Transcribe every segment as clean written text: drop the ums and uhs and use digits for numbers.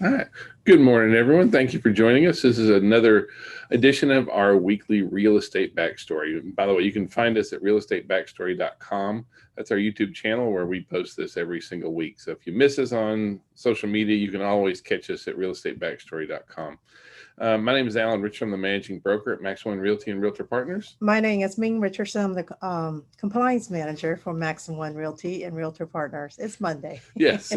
All right. Good morning, everyone. Thank you for joining us. This is another edition of our weekly real estate backstory. And by the way, you can find us at realestatebackstory.com. That's our YouTube channel where we post this every single week. So if you miss us on social media, you can always catch us at realestatebackstory.com. My name is Alan Rich. I'm the managing broker at Max One Realty and Realtor Partners. My name is Ming Richardson. I'm the compliance manager for Maxim One Realty and Realtor Partners. It's Monday. Yes,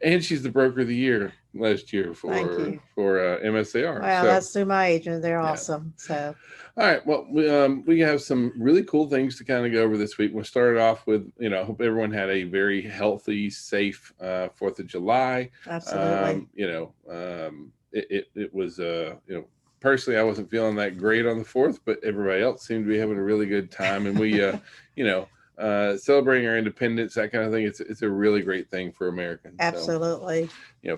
and she's the broker of the year last year Thank for you. MSAR. Wow, So that's through my agent. They're yeah. awesome. So, All right. Well, we have some really cool things to kind of go over this week. We'll start it off with, I hope everyone had a very healthy, safe 4th of July. absolutely. It was, personally, I wasn't feeling that great on the 4th, but everybody else seemed to be having a really good time. And we, you know, celebrating our independence, that kind of thing. It's a really great thing for Americans. So, Absolutely.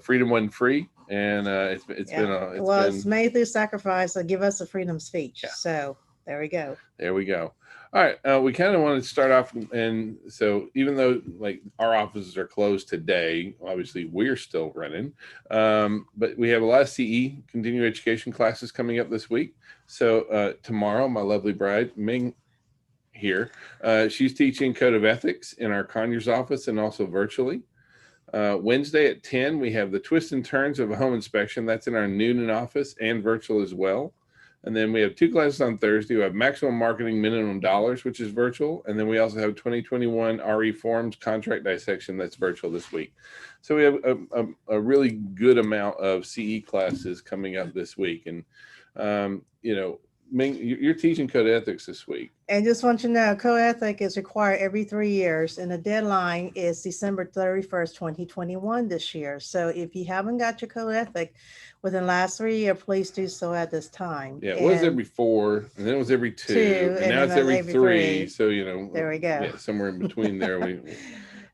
freedom wasn't free, and it's Yeah. been it's Well, it's been made through sacrifice. So give us a freedom speech. yeah. So there we go. There we go. All right, we kind of want to start off, and so even though like our offices are closed today, obviously we're still running, but we have a lot of CE continuing education classes coming up this week. So tomorrow, my lovely bride Ming here, she's teaching Code of Ethics in our Conyers office and also virtually. Wednesday at 10, we have the twists and turns of a home inspection. That's in our Noonan office and virtual as well. And then we have two classes on Thursday. We have maximum marketing minimum dollars, which is virtual. And then we also have 2021 RE forms contract dissection that's virtual this week. So we have a really good amount of CE classes coming up this week. And, Ming, you're teaching code ethics this week. And just want you to know, co-ethic is required every 3 years, and the deadline is December 31st, 2021 this year. So if you haven't got your co-ethic within the last 3 years, please do so at this time. Yeah, it was And every four, and then it was every two, two, and and now then it's every every three. three. So There we go. yeah, somewhere in between there.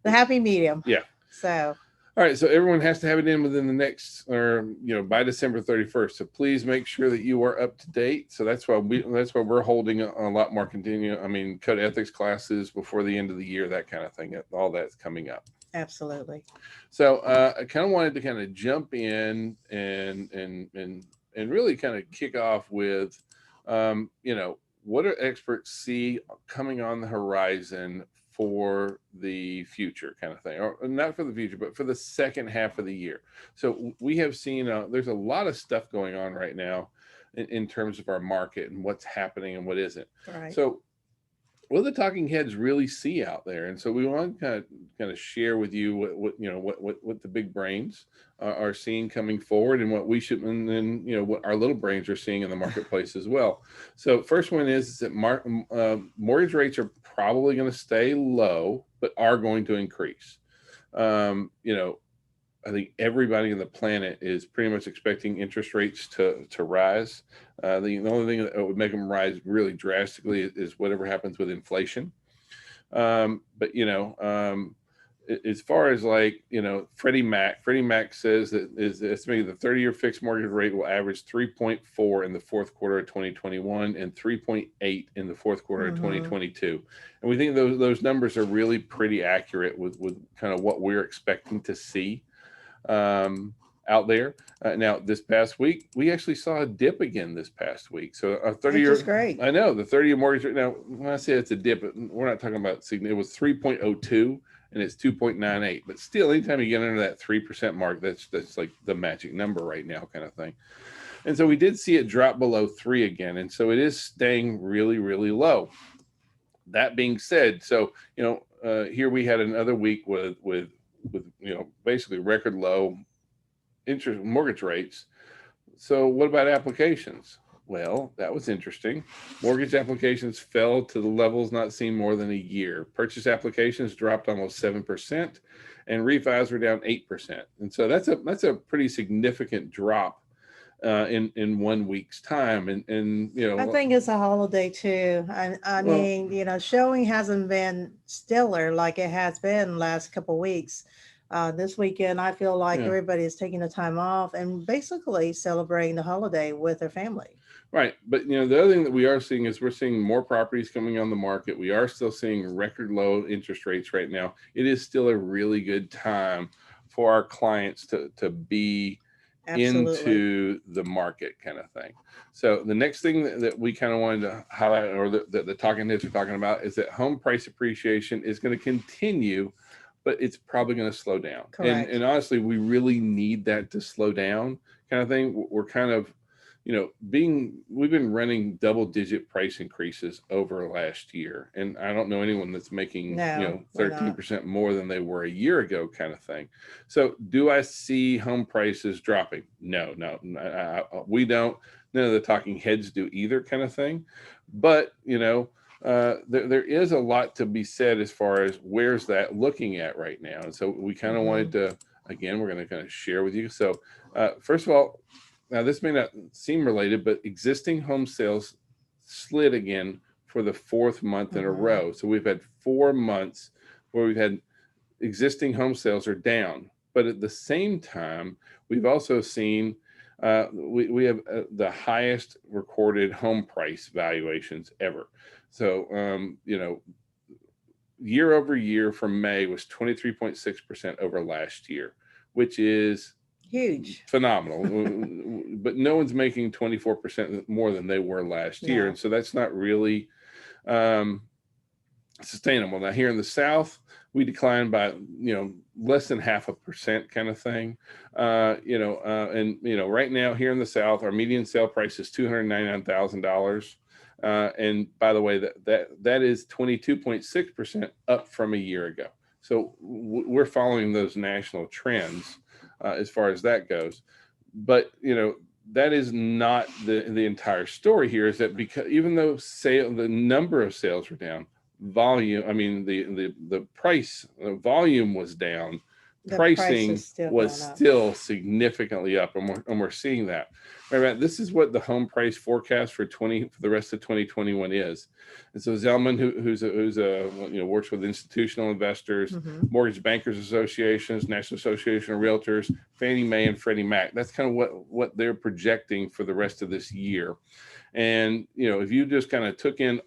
The happy medium. Yeah. So All right, so everyone has to have it in within the next, or by December 31st. So please make sure that you are up to date. So that's why we're holding a lot more code ethics classes before the end of the year, that kind of thing. All that's coming up. absolutely. So I kind of wanted to kind of jump in and really kind of kick off with, what do experts see coming on the horizon for the future, kind of thing, or not for the future, but for the second half of the year. So we have seen there's a lot of stuff going on right now in terms of our market and what's happening and what isn't. Right. So what do the talking heads really see out there? And so we want to kind of share with you what the big brains are seeing coming forward, and what we should, and then what our little brains are seeing in the marketplace as well. So first one is that mortgage rates are probably going to stay low, but are going to increase. Um, you know, I think everybody on the planet is pretty much expecting interest rates to rise. The only thing that would make them rise really drastically is whatever happens with inflation. But as far as Freddie Mac says that is estimated the 30-year fixed mortgage rate will average 3.4 in the fourth quarter of 2021 and 3.8 in the fourth quarter of Mm-hmm. 2022. And we think those numbers are really pretty accurate with kind of what we're expecting to see out there. Now, this past week, we actually saw a dip again this past week. So a 30 Which is year, great. I know the 30-year mortgage rate. Now, when I say it's a dip, we're not talking about it was 3.02 and it's 2.98. But still, anytime you get under that 3% mark, that's like the magic number right now, kind of thing. And so we did see it drop below 3 again. And so it is staying really, really low. That being said, so here we had another week with basically record low interest mortgage rates. So what about applications? Well, that was interesting. Mortgage applications fell to the levels not seen more than a year. Purchase applications dropped almost 7%, and refis were down 8%. And so that's a pretty significant drop in 1 week's time. And I think it's a holiday too. I well, mean, showing hasn't been stellar like it has been last couple weeks. This weekend, I feel like yeah. everybody is taking the time off and basically celebrating the holiday with their family. Right. But the other thing that we are seeing is we're seeing more properties coming on the market. We are still seeing record low interest rates right now. It is still a really good time for our clients to be Absolutely. into the market kind of thing. So the next thing that we kind of wanted to highlight, or that the talking heads are talking about, is that home price appreciation is going to continue, but it's probably going to slow down. Correct. And honestly, we really need that to slow down kind of thing. We're kind of, we've been running double-digit price increases over last year, and I don't know anyone that's making No, we're not. 13% more than they were a year ago kind of thing. So do I see home prices dropping? No, we don't. None of the talking heads do either kind of thing. But there is a lot to be said as far as where's that looking at right now. And so we kind of wanted to, again, we're going to kind of share with you. So first of all, now this may not seem related, but existing home sales slid again for the fourth month in a row. So we've had 4 months where we've had existing home sales are down. But at the same time, we've also seen we have the highest recorded home price valuations ever. So, year over year from May was 23.6% over last year, which is Huge. phenomenal. But no one's making 24% more than they were last year. No. And so that's not really sustainable. Now here in the South, we declined by less than 0.5% kind of thing. Right now here in the South, our median sale price is $299,000. And by the way, that is 22.6% up from a year ago. So we're following those national trends as far as that goes. But that is not the entire story here. Is that because even though the number of sales were down, volume, I mean the price, the volume was down, pricing was still significantly up, and we're seeing that. Right, this is what the home price forecast for the rest of 2021 is. And so Zelman, who's works with institutional investors, mortgage bankers associations, National Association of Realtors, Fannie Mae and Freddie Mac, that's kind of what they're projecting for the rest of this year. And if you just kind of took in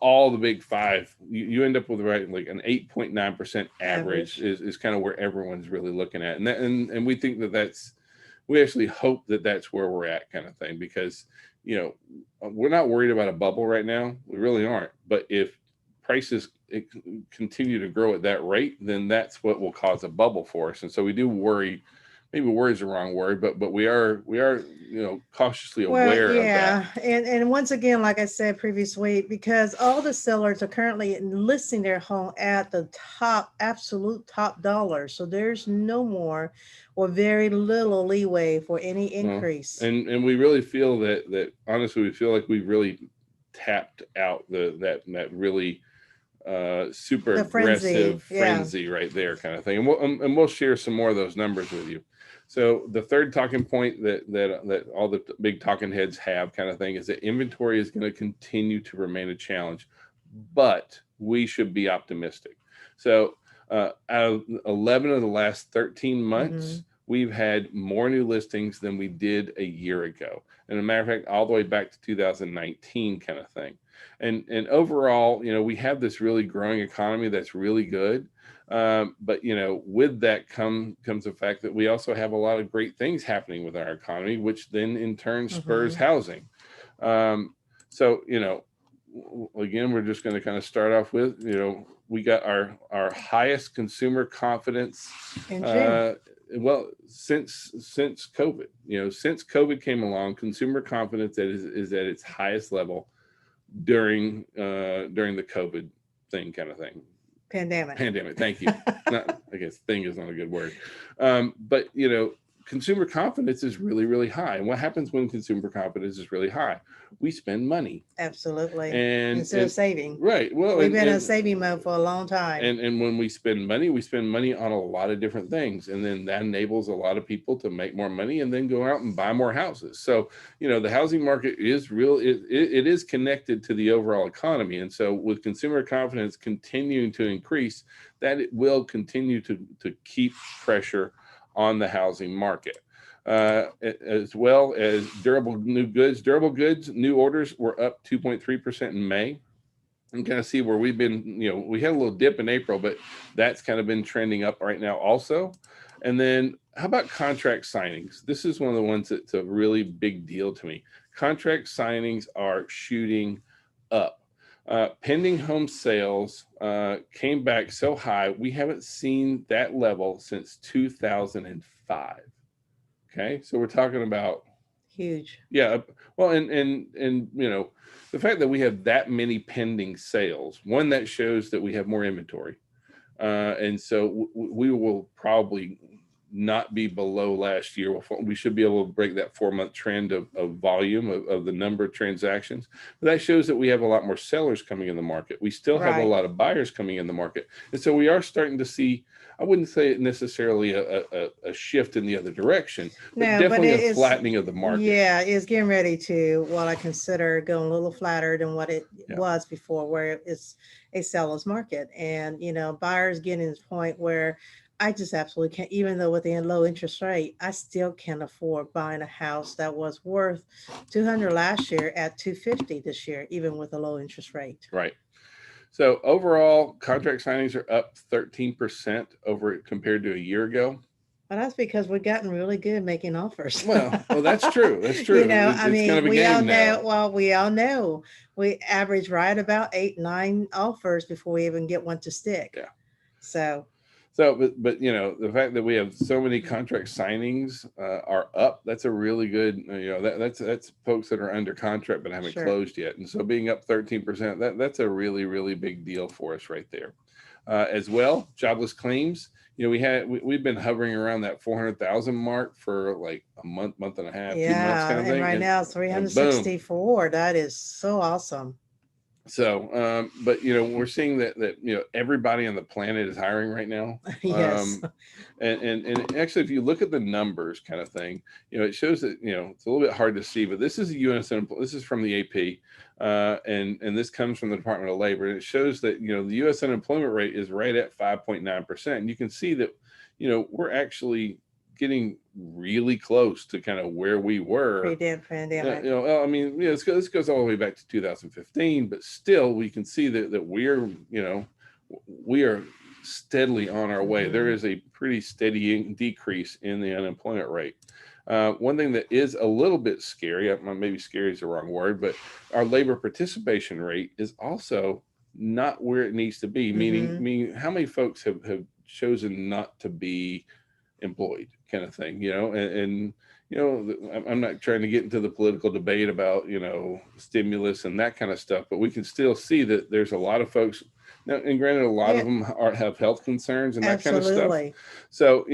all the big five, you end up with like an 8.9% average is kind of where everyone's really looking at. And we think we actually hope that that's where we're at kind of thing, because we're not worried about a bubble right now. We really aren't. But if prices continue to grow at that rate, then that's what will cause a bubble for us. And so we do worry. Maybe worry is the wrong word, but we are cautiously aware of that. And once again, like I said previously, because all the sellers are currently listing their home at the absolute top dollar, so there's no more or very little leeway for any increase. And we really feel that honestly, we feel like we've really tapped out that really super aggressive frenzy right there kind of thing. And we'll share some more of those numbers with you. So the third talking point that all the big talking heads have kind of thing is that inventory is going to continue to remain a challenge, but we should be optimistic. So out of 11 of the last 13 months, we've had more new listings than we did a year ago. And as a matter of fact, all the way back to 2019 kind of thing. And overall, we have this really growing economy that's really good. But with that comes the fact that we also have a lot of great things happening with our economy, which then in turn spurs housing. So again, we're just going to kind of start off with we got our highest consumer confidence since COVID. Since COVID came along, consumer confidence is at its highest level during the COVID thing kind of thing. Pandemic. Thank you. I guess thing is not a good word. But consumer confidence is really, really high. And what happens when consumer confidence is really high? We spend money. Absolutely. And instead of saving. Right. Well, we've been in saving mode for a long time. And when we spend money on a lot of different things. And then that enables a lot of people to make more money and then go out and buy more houses. So, the housing market is real. It is connected to the overall economy. And so with consumer confidence continuing to increase, that it will continue to keep pressure on the housing market. As well as durable goods, new orders were up 2.3% in May. And kind of see where we've been, we had a little dip in April, but that's kind of been trending up right now also. And then how about contract signings? This is one of the ones that's a really big deal to me. Contract signings are shooting up. Pending home sales came back so high. We haven't seen that level since 2005. Okay. So we're talking about, Huge. yeah. Well, and, the fact that we have that many pending sales, one, that shows that we have more inventory. And so we will probably not be below last year. We should be able to break that 4-month trend of volume of the number of transactions. But that shows that we have a lot more sellers coming in the market. We still have a Right. lot of buyers coming in the market. And so we are starting to see, I wouldn't say necessarily a shift in the other direction, but No, but definitely it a is, flattening of the market. yeah, it's getting ready to what I consider going a little flatter than what it Yeah. was before, where it's a seller's market. And, buyers getting to the point where I just absolutely can't, even though with the low interest rate, I still can't afford buying a house that was worth 200 last year at 250 this year, even with a low interest rate. Right. So overall, contract signings are up 13% over compared to a year ago. Well, that's because we've gotten really good making offers. Well, that's true. That's true. I It's kind mean, of a we all game know, now. well, we all know we average right about 8, 9 offers before we even get one to stick. Yeah. So, So, but the fact that we have so many contract signings are up. That's a really good. That's folks that are under contract but haven't sure. closed yet. And so being up 13%, that's a really, really big deal for us right there. As well, jobless claims. We've been hovering around that 400,000 mark for like a month and a half, 2 months Yeah. kind of And thing, right now it's and boom. 364. That is so awesome. So, but we're seeing that everybody on the planet is hiring right now. Yes. And actually, if you look at the numbers, kind of thing, it shows that it's a little bit hard to see, but this is this is from the AP, and this comes from the Department of Labor, and it shows that the U.S. unemployment rate is right at 5.9%, and you can see that we're actually getting really close to kind of where we were. Pre-pandemic. Well, I mean, this goes all the way back to 2015, but still, we can see that we are steadily on our way. There Mhm. is a pretty steady decrease in the unemployment rate. One thing that is a little bit scary, maybe scary is the wrong word, but our labor participation rate is also not where it needs to be. Mhm. Meaning, how many folks have chosen not to be employed, kind of thing, and I'm not trying to get into the political debate about stimulus and that kind of stuff, but we can still see that there's a lot of folks now, and granted, a lot Yeah, of them have health concerns and that kind of stuff. absolutely. So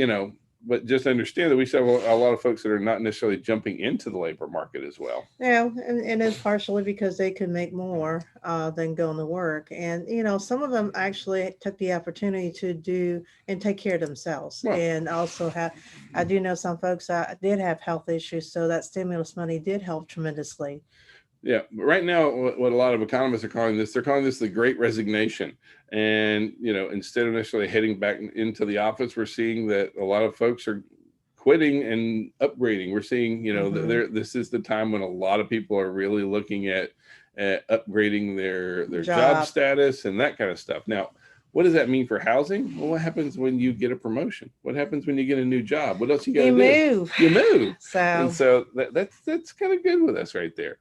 but just understand that we still have a lot of folks that are not necessarily jumping into the labor market as well. Yeah, and it's partially because they could make more than going to work. And, some of them actually took the opportunity to do and take care of themselves. Well, And also I do know some folks that did have health issues, so that stimulus money did help tremendously. yeah, but right now, what a lot of economists are calling this, they're calling this the Great Resignation. And instead of necessarily heading back into the office, we're seeing that a lot of folks are quitting and upgrading. We're seeing, Hmm. this is the time when a lot of people are really looking at upgrading their job Job. status and that kind of stuff. Now, what does that mean for housing? Well, what happens when you get a promotion? What happens when you get a new job? What else you got to You do? move. You move. And So, so that's kind of good with us right there.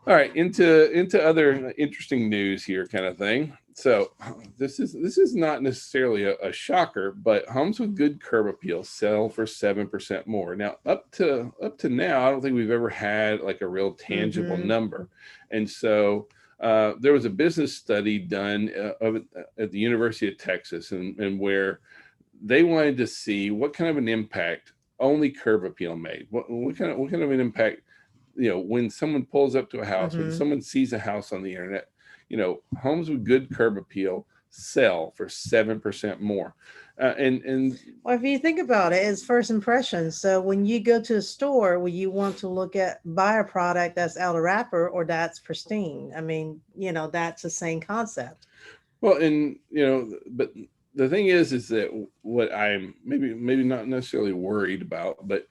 All right, into other interesting news here, kind of thing. So this is not necessarily a shocker, but homes with good curb appeal sell for 7% more. Now, up to now, I don't think we've ever had like a real tangible hmm number. And so there was a business study done at the University of Texas, and where they wanted to see what kind of an impact only curb appeal made. What kind of an impact, when someone pulls up to a house, when hmm someone sees a house on the internet, homes with good curb appeal sell for 7% more. And Well, if you think about it, it's first impressions. So when you go to a store, will you want to buy a product that's out of wrapper or that's pristine? I mean, that's the same concept. well, and but the thing is that what I'm maybe not necessarily worried about, but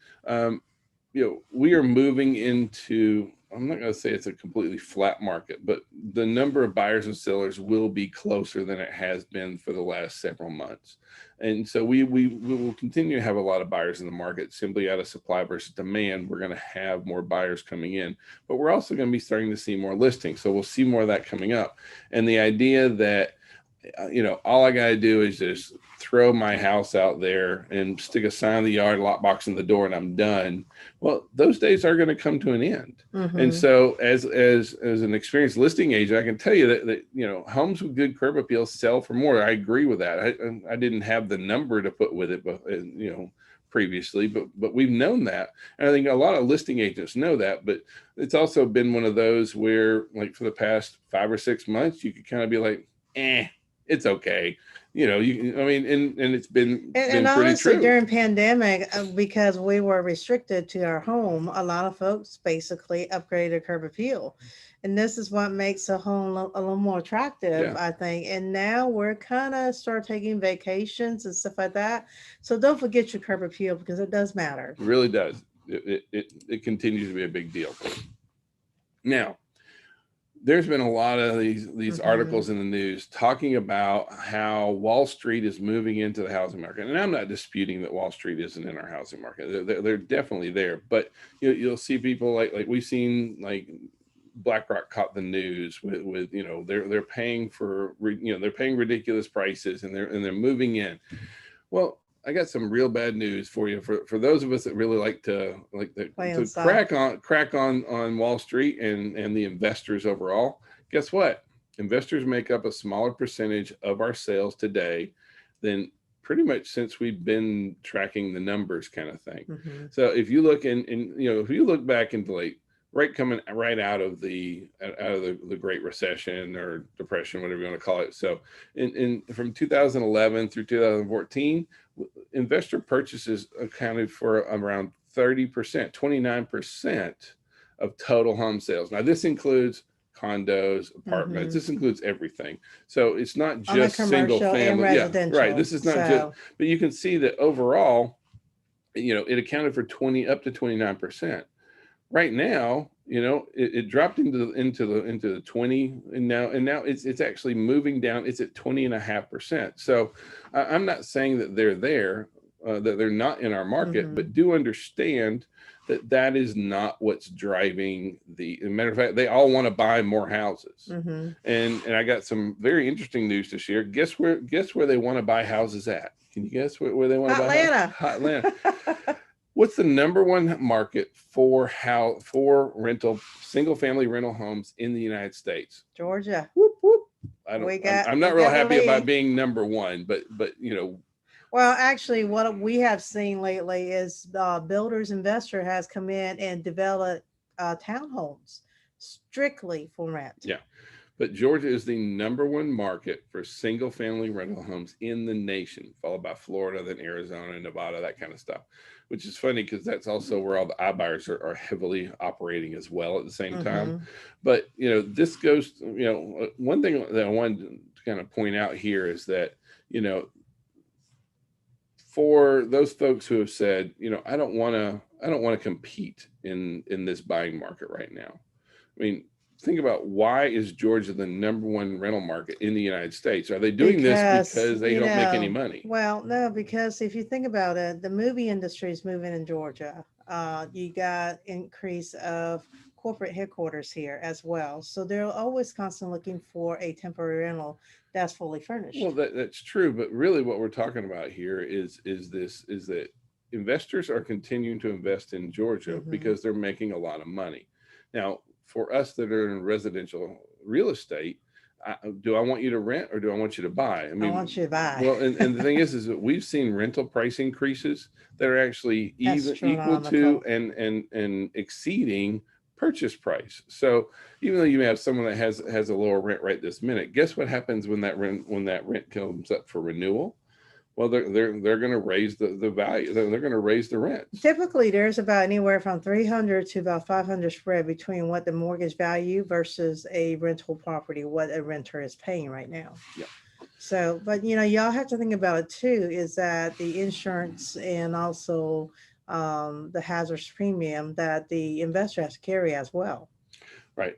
we are moving into I'm not going to say it's a completely flat market, but the number of buyers and sellers will be closer than it has been for the last several months. And so we will continue to have a lot of buyers in the market simply out of supply versus demand. We're going to have more buyers coming in, but we're also going to be starting to see more listings. So we'll see more of that coming up. And the idea that all I got to do is just throw my house out there and stick a sign in the yard, lockbox in the door, and I'm done. Well, those days are going to come to an end. And so as an experienced listing agent, I can tell you that homes with good curb appeal sell for more. I agree with that. I didn't have the number to put with it, but previously, but we've known that. And I think a lot of listing agents know that, but it's also been one of those where, like, for the past 5 or 6 months, you could kind of be like, it's okay. And it's been And pretty honestly, true. during pandemic, because we were restricted to our home, a lot of folks basically upgraded curb appeal. And this is what makes a home a little more attractive, Yeah. I think. And now we're kind of start taking vacations and stuff like that. So don't forget your curb appeal, because it does matter. It really does. It continues to be a big deal. Now, there's been a lot of these articles in the news talking about how Wall Street is moving into the housing market. And I'm not disputing that Wall Street isn't in our housing market. They're definitely there. But you'll see people like we've seen, like, BlackRock caught the news with they're paying for they're paying ridiculous prices, and they're moving in. Well, I got some real bad news for you. For those of us that really like to crack on Wall Street and the investors overall. Guess what? Investors make up a smaller percentage of our sales today than pretty much since we've been tracking the numbers, kind of thing. So if you look if you look back into coming right out of the Great Recession or Depression, whatever you want to call it. So from 2011 through 2014, investor purchases accounted for around 30%, 29% of total home sales. Now, this includes condos, apartments. This includes everything. So it's not just single family. Yeah, right. This is not just, but you can see that overall, it accounted for up to 29%. Right now, it dropped into the 20, and now it's actually moving down. It's at 20.5%. So I'm not saying that they're there, that they're not in our market, but do understand that is not what's driving as a matter of fact, they all want to buy more houses. And I got some very interesting news to share. Guess where they want to buy houses at? Can you guess where they want to buy houses? Atlanta. What's the number one market for single family rental homes in the United States? Georgia. Whoop, whoop. I'm not real happy about being number one, but Well, actually, what we have seen lately is builders investor has come in and developed townhomes strictly for rent. Yeah. But Georgia is the number one market for single family rental homes in the nation, followed by Florida, then Arizona, Nevada, that kind of stuff, which is funny because that's also where all the iBuyers are heavily operating as well at the same time. But, this goes, one thing that I wanted to kind of point out here is that, for those folks who have said, I don't want to compete in this buying market right now. I mean, think about, why is Georgia the number one rental market in the United States? Are they doing this because they don't make any money? Well, no, because if you think about it, the movie industry is moving in Georgia. You got increase of corporate headquarters here as well. So they're always constantly looking for a temporary rental that's fully furnished. Well, that's true. But really what we're talking about here is that investors are continuing to invest in Georgia because they're making a lot of money. Now, for us that are in residential real estate, do I want you to rent or do I want you to buy? I want you to buy. Well, and the thing is that we've seen rental price increases that are actually equal to and exceeding purchase price. So even though you may have someone that has a lower rent right this minute, guess what happens when that rent comes up for renewal? Well, they're going to raise the value. They're going to raise the rent. Typically, there's about anywhere from 300 to about 500 spread between what the mortgage value versus a rental property, what a renter is paying right now. Yeah. So, but y'all have to think about it too, is that the insurance and also the hazardous premium that the investor has to carry as well. Right.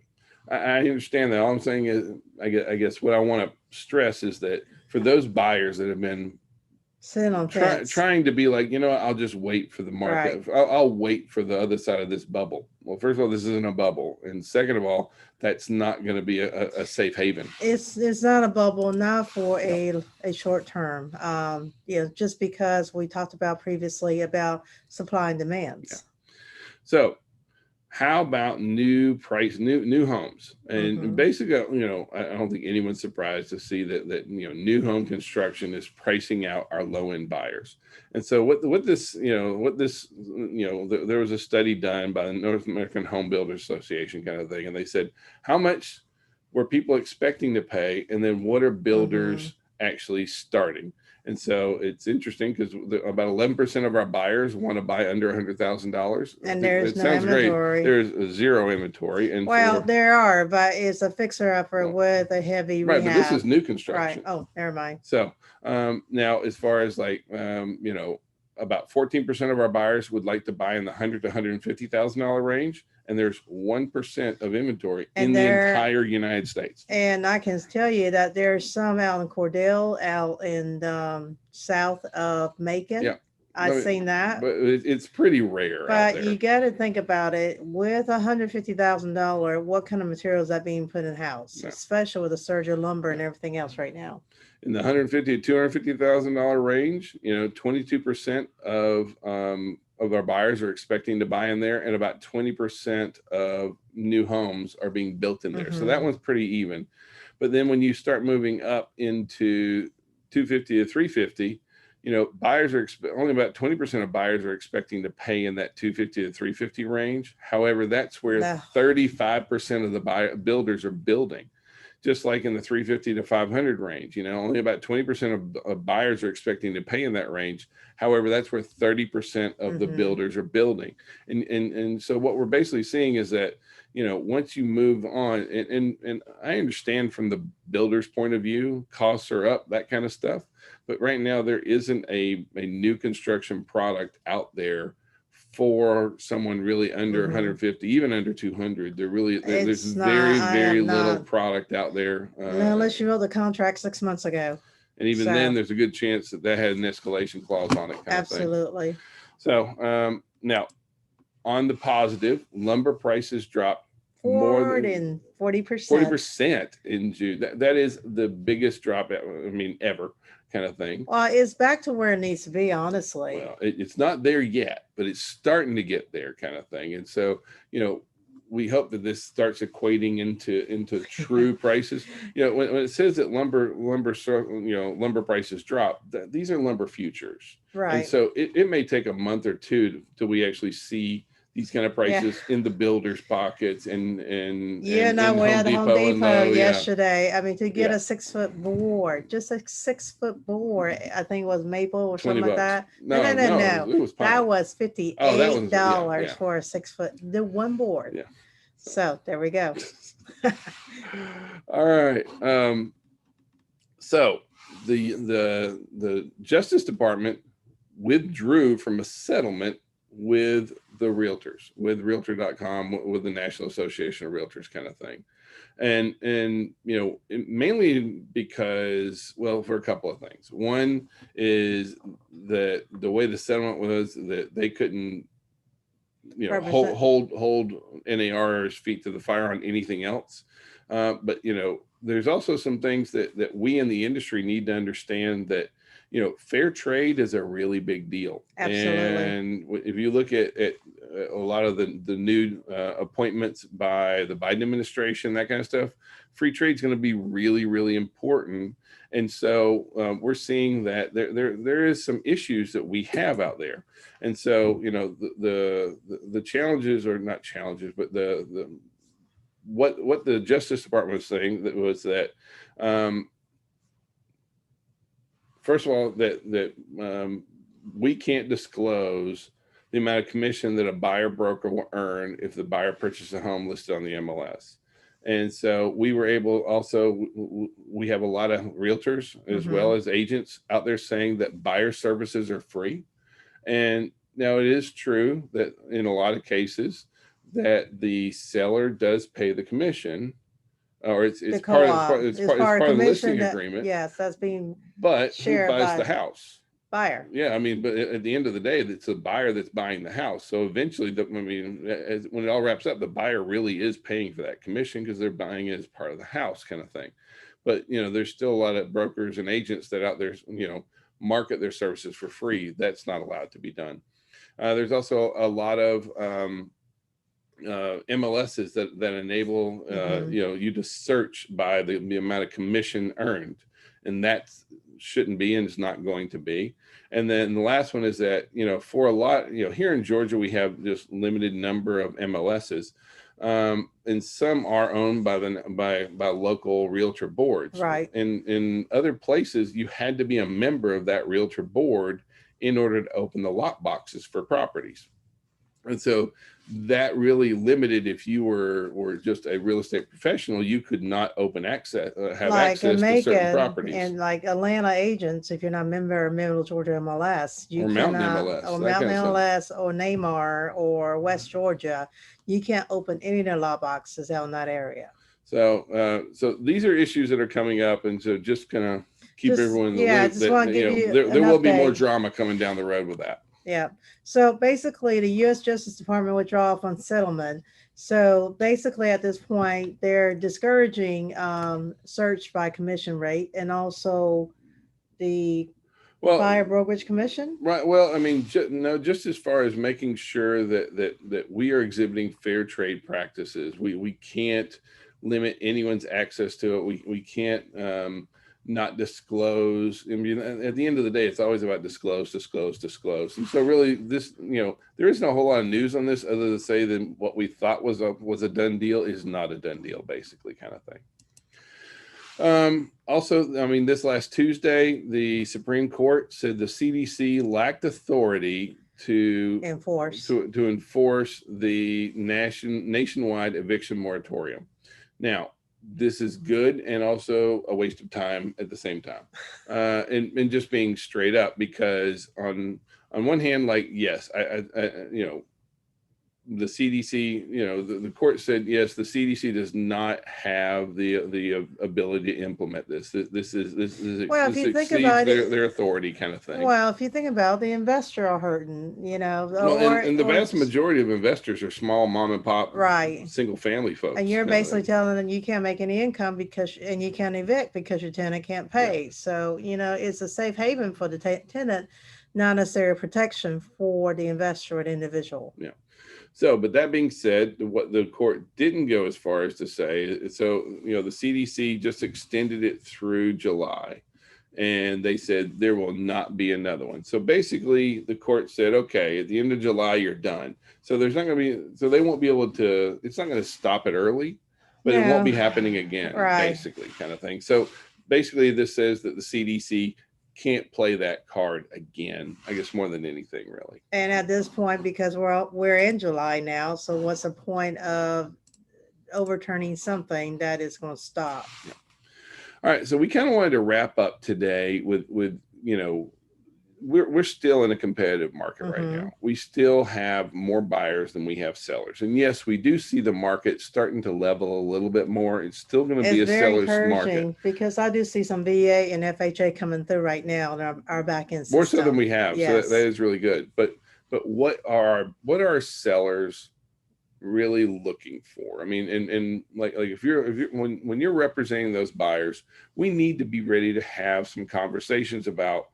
I understand that. All I'm saying is, I guess what I want to stress is that for those buyers that have been Sitting on fence. trying to be like, I'll just wait for the market. I'll wait for the other side of this bubble. Well, first of all, this isn't a bubble. And second of all, that's not going to be a safe haven. It's not a bubble, not for a short term. Just because we talked about previously about supply and demands. Yeah. So how about new homes? And basically, I don't think anyone's surprised to see that new home construction is pricing out our low end buyers. And so there was a study done by the North American Home Builders Association kind of thing, and they said how much were people expecting to pay, and then what are builders actually starting. And so it's interesting because about 11% of our buyers want to buy under $100,000. And there's no inventory. There's zero inventory. And there are, but it's a fixer upper with a heavy rehab. Right, but this is new construction. Right. Oh, never mind. So now, as far as about 14% of our buyers would like to buy in the $100,000 to $150,000 range, and there's 1% of inventory in the entire United States. And I can tell you that there's some out in Cordell, out in south of Macon. Yeah. I've seen that, but it's pretty rare. But you got to think about it. With $150,000, what kind of material is that being put in house, especially with the surge of lumber and everything else right now? In the $150,000 to $250,000 range, 22% of our buyers are expecting to buy in there, and about 20% of new homes are being built in there. So that one's pretty even. But then when you start moving up into 250 to 350, buyers are only about 20% of buyers are expecting to pay in that 250 to 350 range. However, that's where 35% of the builders are building. Just like in the 350 to 500 range, only about 20% of buyers are expecting to pay in that range. However, that's where 30% of the builders are building. And so what we're basically seeing is that, once you move on, and I understand from the builder's point of view, costs are up, that kind of stuff. But right now there isn't a new construction product out there for someone really under 150, even under 200. There's very little product out there. Unless you wrote the contract 6 months ago. And even then, there's a good chance that had an escalation clause on it. Absolutely. So now, on the positive, lumber prices dropped more than 40%. 40% in June. That is the biggest drop, ever. Kind of thing. Well, it's back to where it needs to be, honestly. Well, it's not there yet, but it's starting to get there, kind of thing. And so, we hope that this starts equating into true prices. When it says that lumber prices drop, these are lumber futures, right? And so it may take a month or two till we actually see these kind of prices in the builders' pockets and we had the Home Depot yesterday. To get a 6 foot board, just a 6 foot board, I think it was maple or something like that. No. It was that was $58 for a 6 foot, the one board. Yeah. So there we go. All right. So the Justice Department withdrew from a settlement with the realtors, with realtor.com, with the National Association of Realtors, kind of thing. And mainly because, for a couple of things. One is that the way the settlement was, that they couldn't hold NAR's feet to the fire on anything else. But there's also some things that we in the industry need to understand, that fair trade is a really big deal. Absolutely. And if you look at a lot of the new appointments by the Biden administration, that kind of stuff, free trade is going to be really, really important. And so we're seeing that there is some issues that we have out there. And so, the challenges, or not challenges, but what the Justice Department was saying was that, first of all, that we can't disclose the amount of commission that a buyer broker will earn if the buyer purchases a home listed on the MLS. And so we were able, also, we have a lot of realtors as well as agents out there saying that buyer services are free. And now it is true that in a lot of cases, that the seller does pay the commission, or it's The part of co-op is it's part of part of the commission listing that, agreement. yes, that's being But who shared buys by the house? buyer. Yeah, I mean, but at the end of the day, it's the buyer that's buying the house. So eventually, when it all wraps up, the buyer really is paying for that commission because they're buying it as part of the house, kind of thing. But there's still a lot of brokers and agents that out there, market their services for free. That's not allowed to be done. There's also a lot of MLSs that enable you to search by the amount of commission earned, and that shouldn't be and is not going to be. And then the last one is that for a lot here in Georgia we have just limited number of MLSs, and some are owned by local realtor boards. Right. And in other places you had to be a member of that realtor board in order to open the lot boxes for properties. And so that really limited, if you were just a real estate professional, you could not have Like in access to certain Macon properties. and like Atlanta agents, if you're not a member of Middle Georgia MLS, you Or Mountain cannot, MLS, or that Mountain kind of MLS or Neymar or West Georgia, you can't open any of the law boxes out in that area. So these are issues that are coming up, and so just kind of keep everyone in the I loop just that want to give you there an will be more update. drama coming down the road with that. Yeah. So basically, the U.S. Justice Department withdrawal from settlement. So basically, at this point, they're discouraging search by commission rate and also the buyer brokerage commission. Right. Well, I mean, just as far as making sure that we are exhibiting fair trade practices, we can't limit anyone's access to it. We can't not disclose. I mean, at the end of the day, it's always about disclose. And so really this, there isn't a whole lot of news on this other than to say that what we thought was a done deal is not a done deal, basically, kind of thing. Also, I mean, this last Tuesday, the Supreme Court said the CDC lacked authority to enforce the nationwide eviction moratorium. Now, this is good and also a waste of time at the same time, and just being straight up, because on one hand, like, yes, I the CDC, the court said, yes, the CDC does not have the ability to implement this. This Well, if you think about their authority, kind of thing. Well, if you think about it, the investor are hurting, Well, and the vast majority of investors are small mom and pop, right, single family folks. And you're basically telling them you can't make any income and you can't evict because your tenant can't pay. Right. So, it's a safe haven for the tenant, not necessarily protection for the investor or the individual. Yeah. So, but that being said, what the court didn't go as far as to say, so, the CDC just extended it through July, and they said there will not be another one. So basically the court said, okay, at the end of July, you're done. So there's not going to be, so they won't be able to, it's not going to stop it early, but it won't be happening again, right, basically, kind of thing. So basically this says that the CDC can't play that card again, I guess, more than anything, really. And at this point, because we're in July now, so what's the point of overturning something that is going to stop? Yeah. All right, so we kind of wanted to wrap up today with we're still in a competitive market right now. We still have more buyers than we have sellers, and yes, we do see the market starting to level a little bit more. It's still going to be a seller's market, because I do see some VA and FHA coming through right now in our back end system. More so than we have. Yes. So that is really good. But what are sellers really looking for? I mean, and like if you're when you're representing those buyers, we need to be ready to have some conversations about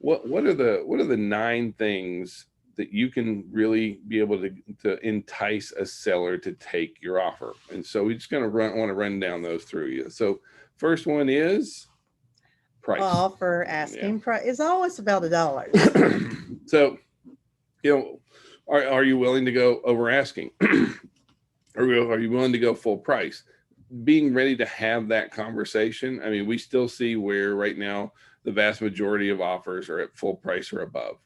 what are the 9 things that you can really be able to entice a seller to take your offer. And so we're just going to want to run down those through you. So first one is price. Offer, asking price. It's always about $1. So, are you willing to go over asking? Or are you willing to go full price? Being ready to have that conversation. I mean, we still see where right now the vast majority of offers are at full price or above.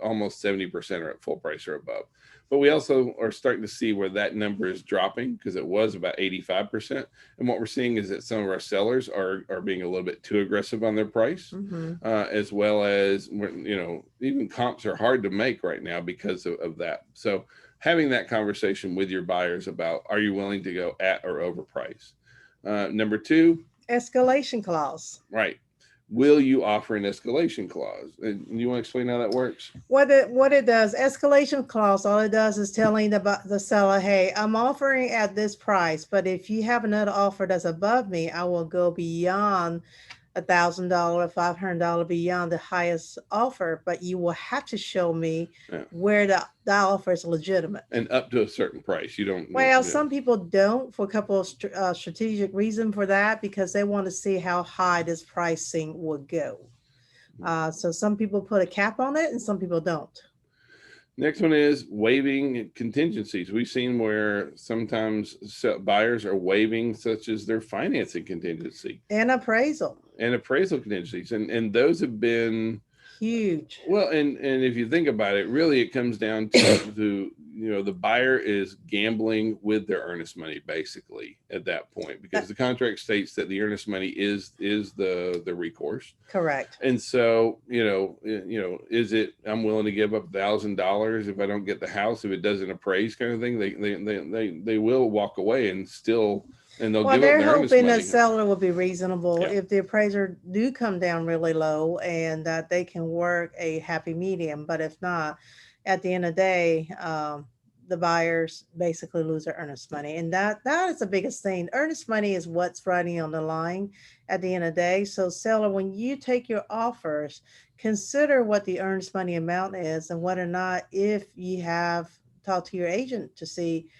Almost 70% are at full price or above. But we also are starting to see where that number is dropping, because it was about 85%. And what we're seeing is that some of our sellers are being a little bit too aggressive on their price, as well as, even comps are hard to make right now because of that. So having that conversation with your buyers about, are you willing to go at or over price? Number two, Escalation clause. right. Will you offer an escalation clause? And you want to explain how that works? What it does, escalation clause, all it does is telling the seller, hey, I'm offering at this price, but if you have another offer that's above me, I will go beyond $1,000, $500 beyond the highest offer, but you will have to show me where that offer is legitimate. And up to a certain price. You don't. Well, some people don't, for a couple of strategic reasons for that, because they want to see how high this pricing would go. So some people put a cap on it and some people don't. Next one is waiving contingencies. We've seen where sometimes buyers are waiving, such as their financing contingency and appraisal contingencies. And those have been huge. Well, and if you think about it, really it comes down to the buyer is gambling with their earnest money basically at that point, because the contract states that the earnest money is the recourse. Correct. And so is it, I'm willing to give up $1,000 if I don't get the house, if it doesn't appraise, kind of thing. They will walk away and still. And they'll give they're up their hoping the seller will be reasonable. Yeah. If the appraiser do come down really low, and that they can work a happy medium. But if not, at the end of the day, the buyers basically lose their earnest money. And that is the biggest thing. Earnest money is what's riding on the line at the end of the day. So seller, when you take your offers, consider what the earnest money amount is, and whether or not, if you have talked to your agent to see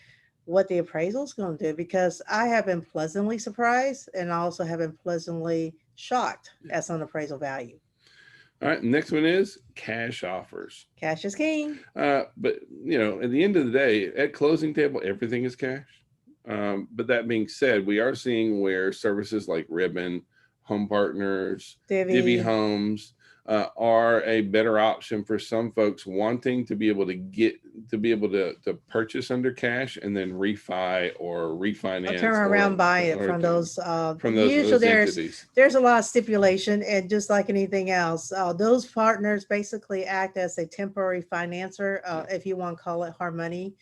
what the appraisal is going to do, because I have been pleasantly surprised and also have been pleasantly shocked at some appraisal value. All right, next one is cash offers. Cash is king. But at the end of the day, at closing table, everything is cash. But that being said, we are seeing where services like Ribbon, Home Partners, Divvy Homes are a better option for some folks wanting to be able to purchase under cash and then refi or refinance, turn around, buy it from those usually there's a lot of stipulation, and just like anything else, those partners basically act as a temporary financer, if you want to call it hard money,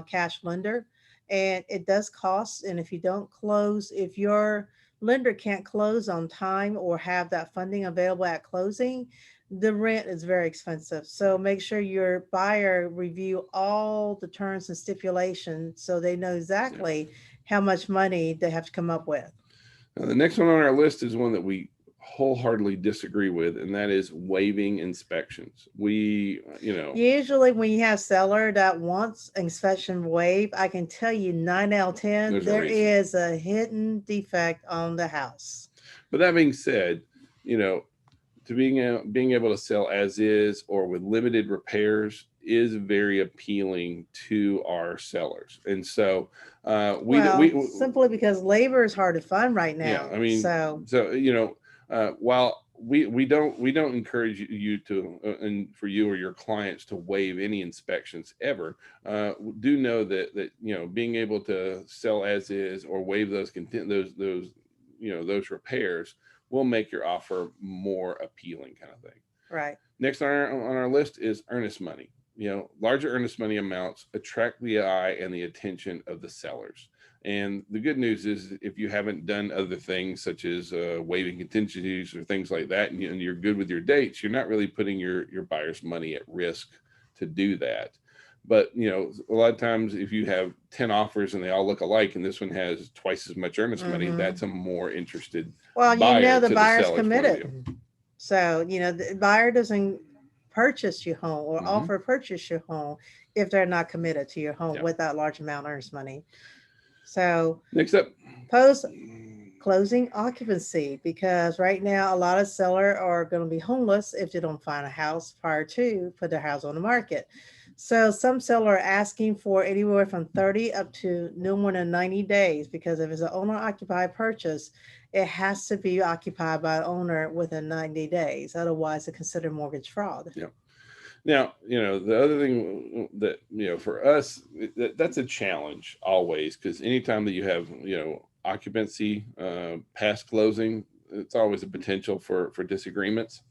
cash lender. And it does cost, and if you don't close, if your lender can't close on time or have that funding available at closing, the rent is very expensive. So make sure your buyer review all the terms and stipulations so they know exactly how much money they have to come up with. Now, the next one on our list is one that we wholeheartedly disagree with, and that is waiving inspections. Usually when you have seller that wants inspection waived, I can tell you 9 out of 10 there is a hidden defect on the house. But that being said, to being able to sell as is or with limited repairs is very appealing to our sellers. And so we simply because labor is hard to find right now. Yeah, I mean, while we don't encourage you to and for you or your clients to waive any inspections ever, do know that being able to sell as is or waive those repairs will make your offer more appealing, kind of thing. Right. Next on our list is earnest money. Larger earnest money amounts attract the eye and the attention of the sellers. And the good news is, if you haven't done other things such as waiving contingencies or things like that, and you're good with your dates, you're not really putting your buyer's money at risk to do that. But a lot of times, if you have 10 offers and they all look alike, and this one has twice as much earnest money, that's a more interested buyer. The buyer's committed. So the buyer doesn't purchase your home or offer purchase your home if they're not committed to your home with that large amount of earnest money. So next up, post closing occupancy, because right now a lot of sellers are going to be homeless if they don't find a house prior to put their house on the market. So some sellers are asking for anywhere from 30 up to no more than 90 days, because if it's an owner occupied purchase, it has to be occupied by the owner within 90 days. Otherwise, it's considered mortgage fraud. Yeah. Now, the other thing that, for us, that's a challenge always, because anytime that you have, occupancy past closing, it's always a potential for disagreements.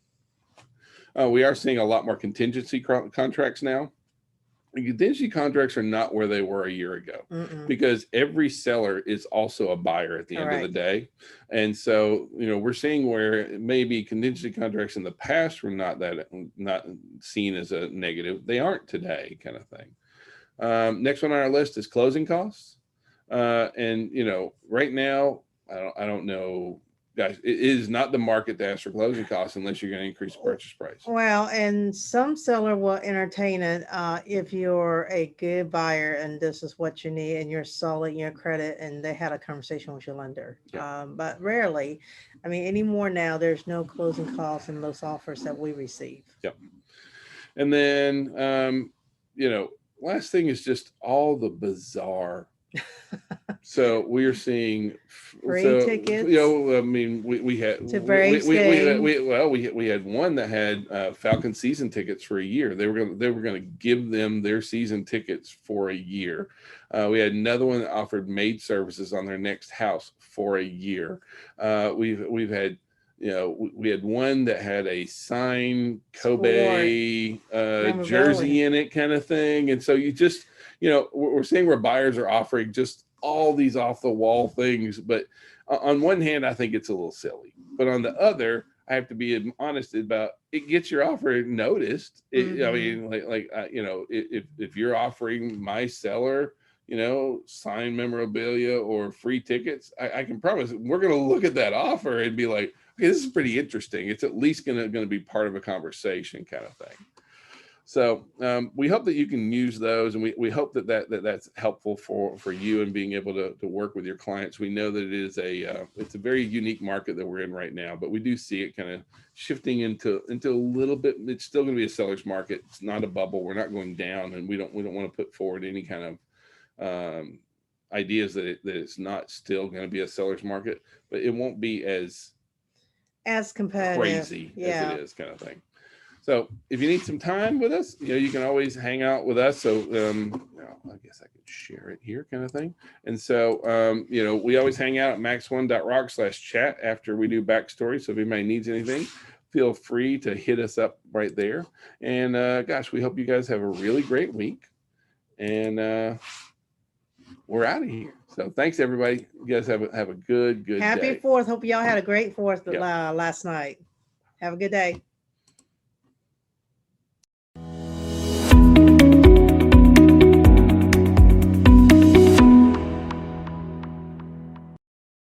We are seeing a lot more contingency contracts now. Contingency contracts are not where they were a year ago, because every seller is also a buyer at the end of the day. And so, we're seeing where maybe contingency contracts in the past were not seen as a negative. They aren't today, kind of thing. Next one on our list is closing costs. And, right now, I don't know, guys, it is not the market to ask for closing costs unless you're going to increase the purchase price. Well, and some seller will entertain it if you're a good buyer and this is what you need and you're solid in your credit and they had a conversation with your lender. Yeah. But rarely, I mean, anymore now, there's no closing costs in those offers that we receive. Yep. And then, last thing is just all the bizarre. So we are seeing free tickets. I mean, we had to Braves game. We had one that had Falcon season tickets for a year. They were going to give them their season tickets for a year. We had another one that offered maid services on their next house for a year. We've had, we had one that had a signed Kobe jersey in it, kind of thing. And so you just, we're seeing where buyers are offering just all these off the wall things. But on one hand, I think it's a little silly. But on the other, I have to be honest about it. Gets your offer noticed. I mean, if you're offering my seller, signed memorabilia or free tickets, I can promise we're going to look at that offer and be like, okay, this is pretty interesting. It's at least going to be part of a conversation, kind of thing. So we hope that you can use those, and we hope that's helpful for you and being able to work with your clients. We know that it is it's a very unique market that we're in right now, but we do see it kind of shifting into a little bit. It's still going to be a seller's market. It's not a bubble. We're not going down, and we don't want to put forward any kind of ideas that it's not still going to be a seller's market, but it won't be as competitive, crazy as it is, kind of thing. So if you need some time with us, you can always hang out with us. So I guess I could share it here, kind of thing. And so, we always hang out at max1.rocks/chat after we do backstory. So if anybody needs anything, feel free to hit us up right there. And gosh, we hope you guys have a really great week. And we're out of here. So thanks, everybody. You guys have a good Happy day. 4th. Hope y'all had a great 4th last night. Have a good day.